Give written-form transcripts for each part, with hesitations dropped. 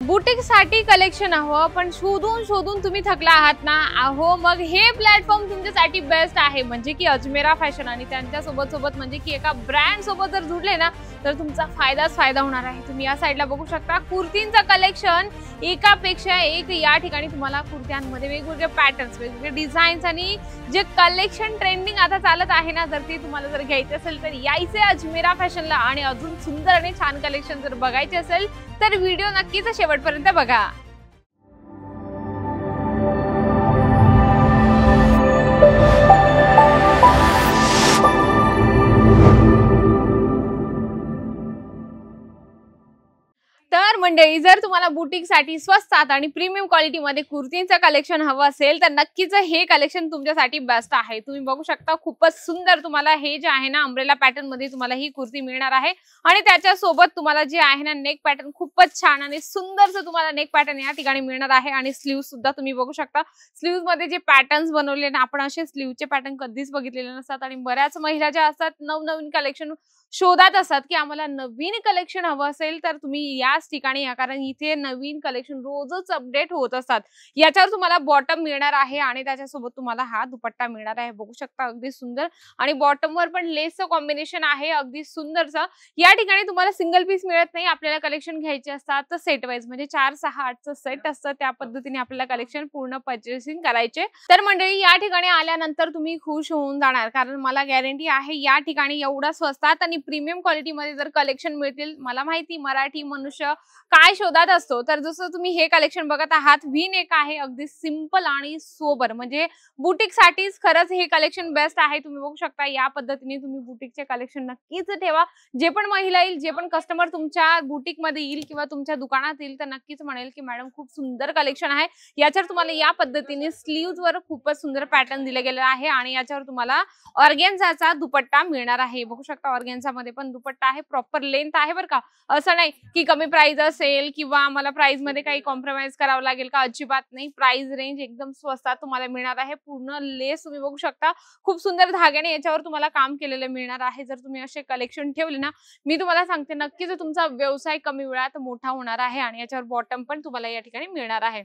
Boutique साठी collection हवं पण शोधून शोधून तुम्ही थकला आहात ना, अहो मग हे प्लॅटफॉर्म तुमच्यासाठी बेस्ट आहे। म्हणजे की अजमेरा फॅशन आणि त्यांच्या सोबत म्हणजे की एका ब्रँड सोबत जर जुडले ना तर तुमचा फायदा होणार आहे। तुम्ही या साइडला बघू शकता कुर्तींचा कलेक्शन एकापेक्षा एक या ठिकाणी तुम्हाला कुर्त्यांमध्ये वेगवेगळे पॅटर्न्स, वेगवेगळे डिझाईन्स आणि जे कलेक्शन ट्रेंडिंग आता चालत आहे ना, जर ते तुम्हाला जर घ्यायचे असेल तर यायचे अजमेरा फॅशनला। आणि अजून सुंदर आणि छान कलेक्शन जर बघायचे असेल तर व्हिडिओ नक्कीच शेवटपर्यंत बघा। तर मंडळी, जर तुम्हाला बुटीक साठी स्वस्तात आणि प्रीमियम क्वालिटी मध्ये कुर्तींचं कलेक्शन हवं असेल तर नक्कीच हे कलेक्शन तुमच्यासाठी बेस्ट आहे। तुम्ही बघू शकता खूपच सुंदर तुम्हाला हे जे आहे ना अम्ब्रेला पॅटर्न मध्ये तुम्हाला ही कुर्ती मिळणार आहे। आणि त्याच्या सोबत तुम्हाला जे आहे ना नेक पॅटर्न खूपच छान आणि सुंदरचं तुम्हाला नेक पॅटर्न या ठिकाणी मिळणार आहे। आणि स्लीव्ह सुद्धा तुम्ही बघू शकता, स्लीव्ह मध्ये जे पॅटर्न्स बनवले ना, आपण असे स्लीव्हचे पॅटर्न कधीच बघितलेले नसतात। आणि बऱ्याच महिला ज्या असतात नवनवीन कलेक्शन शोधात असतात की आम्हाला नवीन कलेक्शन हवं असेल तर तुम्ही याच ठिकाणी या, कारण इथे नवीन कलेक्शन रोजच अपडेट होत असतात। याच्यावर तुम्हाला बॉटम मिळणार आहे आणि त्याच्यासोबत तुम्हाला हा दुपट्टा मिळणार आहे। बघू शकता अगदी सुंदर आणि बॉटम वर पण लेसचं कॉम्बिनेशन आहे अगदी सुंदरचं। या ठिकाणी तुम्हाला सिंगल पीस मिळत नाही, आपल्याला कलेक्शन घ्यायचे असतात तर सेट वाईज म्हणजे 4, 6, 8चं सेट असतं, त्या पद्धतीने आपल्याला कलेक्शन पूर्ण परचेसिंग करायचे। तर मंडळी या ठिकाणी आल्यानंतर तुम्ही खुश होऊन जाणार, कारण मला गॅरंटी आहे या ठिकाणी एवढा स्वस्तात आणि प्रीमियम क्वालिटी मध्ये जर कलेक्शन मिळतील। मला माहिती मराठी मनुष्य काय शोधात असतो, तर जसं तुम्ही हे कलेक्शन बघत आहात व्ही नेक आहे, अगदी सिंपल आणि सोबर, म्हणजे बुटीक साठीच खरंच हे कलेक्शन बेस्ट आहे। तुम्ही बघू शकता या पद्धतीने तुम्ही बुटीकचे कलेक्शन नक्कीच ठेवा। जे पण महिला येईल, जे पण कस्टमर तुमच्या बुटीक मध्ये येईल किंवा तुमच्या दुकानात येईल तर नक्कीच म्हणेल की मॅडम खूप सुंदर कलेक्शन आहे। याच्यावर तुम्हाला या पद्धतीने स्लीव्ज वर खूपच सुंदर पॅटर्न दिले गेले आहे आणि याच्यावर तुम्हाला ऑर्गेन्झाचा दुपट्टा मिळणार आहे। बघू शकता ऑर्गेन्झा मध्ये पण दुपट्टा आहे, प्रॉपर लेंथ आहे बरं का। असं नाही की कमी प्राइस असेल किंवा आम्हाला प्राइस मध्ये काही कॉम्प्रोमाइज करावं लागेल का, अजिबात नाही। प्राइस रेंज एकदम स्वस्तात तुम्हाला मिळणार आहे। पूर्ण लेस तुम्ही बघू शकता, खूप सुंदर धाग्याने याच्यावर तुम्हाला काम केलेलं मिळणार आहे। जर तुम्ही असे कलेक्शन ठेवले ना, मी तुम्हाला सांगते नक्कीच तुमचा व्यवसाय कमी वेळात मोठा होणार आहे। आणि याच्यावर बॉटम पण तुम्हाला या ठिकाणी मिळणार आहे।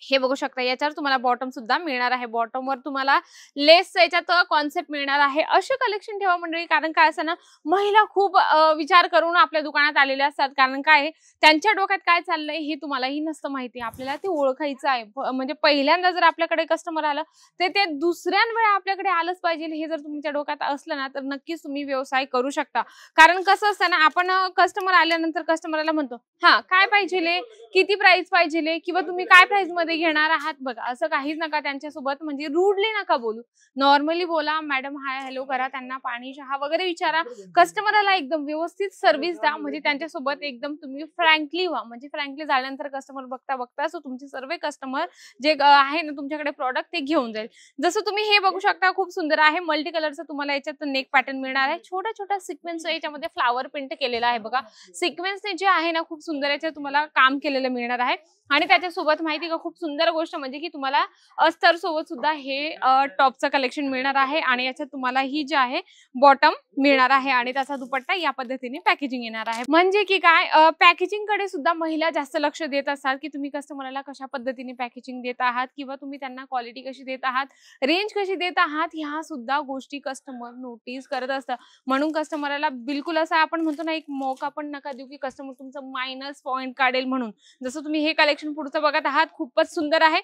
हे बघू शकता याच्यावर तुम्हाला बॉटम सुद्धा मिळणार आहे। बॉटम वर तुम्हाला लेस याच्यात कॉन्सेप्ट मिळणार आहे। असे कलेक्शन ठेवा मंडळी, कारण काय असं ना महिला खूप विचार करून आपल्या दुकानात आलेल्या असतात, कारण काय त्यांच्या डोक्यात काय चाललंय हे तुम्हालाही नसतं माहिती। आपल्याला ते ओळखायचं आहे, म्हणजे पहिल्यांदा जर आपल्याकडे कस्टमर आलं तर ते दुसऱ्यां वेळा आपल्याकडे आलंच पाहिजे, हे जर तुमच्या डोक्यात असलं ना तर नक्कीच तुम्ही व्यवसाय करू शकता। कारण कसं असतं ना, आपण कस्टमर आल्यानंतर कस्टमरला म्हणतो हा काय पाहिजे, किती प्राइस पाहिजे किंवा तुम्ही काय प्राइस मध्ये घेणार आहात, बघा असं काहीच नका त्यांच्यासोबत म्हणजे रूडली नका बोलू, नॉर्मली बोला, मॅडम हाय हॅलो करा, त्यांना पाणी चहा वगैरे विचारा, कस्टमरला एकदम व्यवस्थित सर्व्हिस द्या। म्हणजे त्यांच्यासोबत एकदम तुम्ही फ्रँकली व्हा, म्हणजे फ्रँकली झाल्यानंतर कस्टमर बघता सो तुमचे सर्व कस्टमर जे आहे ना तुमच्याकडे प्रॉडक्ट ते घेऊन जाईल। जसं तुम्ही हे बघू शकता खूप सुंदर आहे, मल्टी कलरचं तुम्हाला याच्यात नेक पॅटर्न मिळणार आहे। छोटा छोटा सिक्वेन्स याच्यामध्ये फ्लावर प्रिंट केलेला आहे बघा, सिक्वेन्सने जे आहे ना खूप सुंदर याच्यात तुम्हाला काम केलेलं मिळणार आहे। आणि त्याच्यासोबत माहिती का खूप सुंदर गोष्ट म्हणजे की तुम्हाला अस्तर सोबत सुद्धा हे टॉपचं कलेक्शन मिळणार आहे। आणि याच्यात तुम्हाला ही जी आहे बॉटम मिळणार आहे आणि त्याचा दुपट्टा या पद्धतीने पॅकेजिंग येणार आहे। म्हणजे की काय पॅकेजिंग कडे सुद्धा महिला जास्त लक्ष देत असतात की तुम्ही कस्टमरला कशा पद्धतीने पॅकेजिंग देत आहात किंवा तुम्ही त्यांना क्वालिटी कशी देत आहात, रेंज कशी देत आहात, ह्या सुद्धा गोष्टी कस्टमर नोटीस करत असतात। म्हणून कस्टमरला बिलकुल असं आपण म्हणतो ना एक मौका पण नका देऊ की कस्टमर तुमचं मायनस पॉइंट काढेल म्हणून। जसं तुम्ही हे कलेक्शन पुढचं बघत आहात खूपच सुंदर आहे,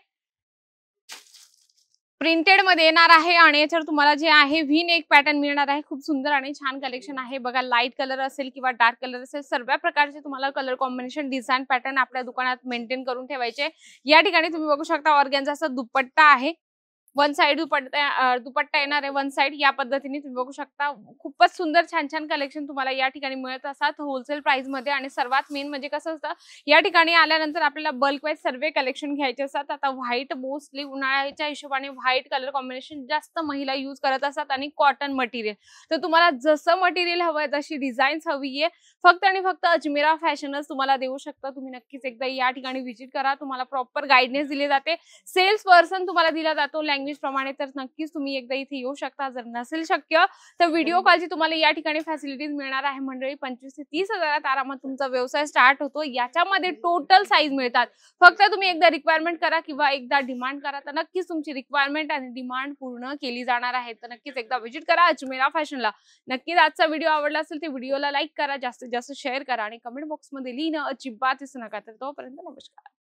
प्रिंटेड मध्ये येणार आहे आणि याच्यावर तुम्हाला जे आहे व्ही नेक पॅटर्न मिळणार आहे। खूप सुंदर आणि छान कलेक्शन आहे बघा, लाईट कलर असेल किंवा डार्क कलर असेल, सर्व प्रकारचे तुम्हाला कलर कॉम्बिनेशन डिझाइन पॅटर्न आपल्या दुकानात मेंटेन करून ठेवायचे। या ठिकाणी तुम्ही बघू शकता ऑर्गेन्झाचा दुपट्टा आहे, वन साइड दुपट्टा येणार आहे, वन साइड या पद्धतीने तुम्ही बघू शकता। खूपच सुंदर छान छान कलेक्शन तुम्हाला या ठिकाणी मिळत असतात होलसेल प्राइस मध्ये। आणि सर्वात मेन म्हणजे कसं असतं, या ठिकाणी आल्यानंतर आपल्याला बल्क वाईज सर्व कलेक्शन घ्यायचे असतात। आता व्हाईट मोस्टली उन्हाळ्याच्या हिशोबाने व्हाईट कलर कॉम्बिनेशन जास्त महिला यूज करत असतात आणि कॉटन मटेरियल, तर तुम्हाला जसं मटेरियल हवंय जशी डिझाईन्स हवी आहे फक्त आणि फक्त अजमेरा फॅशनच तुम्हाला देऊ शकता। तुम्ही नक्कीच एकदा या ठिकाणी व्हिजिट करा, तुम्हाला प्रॉपर गाईडन्स दिले जाते, सेल्स पर्सन तुम्हाला दिला जातो, लँग्वेज प्रमाणे, तर नक्कीच तुम्ही एकदा इथे येऊ शकता. जर नसेल शक्य तर व्हिडिओ कॉलची तुम्हाला या ठिकाणी फॅसिलिटीज मिळणार आहे मंडळी. 25 ते 30 हजारात आरामात तुमचा व्यवसाय स्टार्ट होतो. याच्यामध्ये टोटल साईज मिळतात. फक्त तुम्ही एकदा रिक्वायरमेंट करा किंवा एकदा डिमांड करा, तर नक्कीच तुमची रिक्वायरमेंट आणि डिमांड पूर्ण केली जाणार आहे. तर नक्कीच एकदा व्हिजिट करा अजमेरा फॅशनला. नक्कीच आजचा व्हिडिओ आवडला असेल तर व्हिडिओला लाईक करा, जास्तीत जास्त शेअर करा आणि कमेंट बॉक्समध्ये लिहिणं अजिबात विसरू नका. तर तोपर्यंत नमस्कार.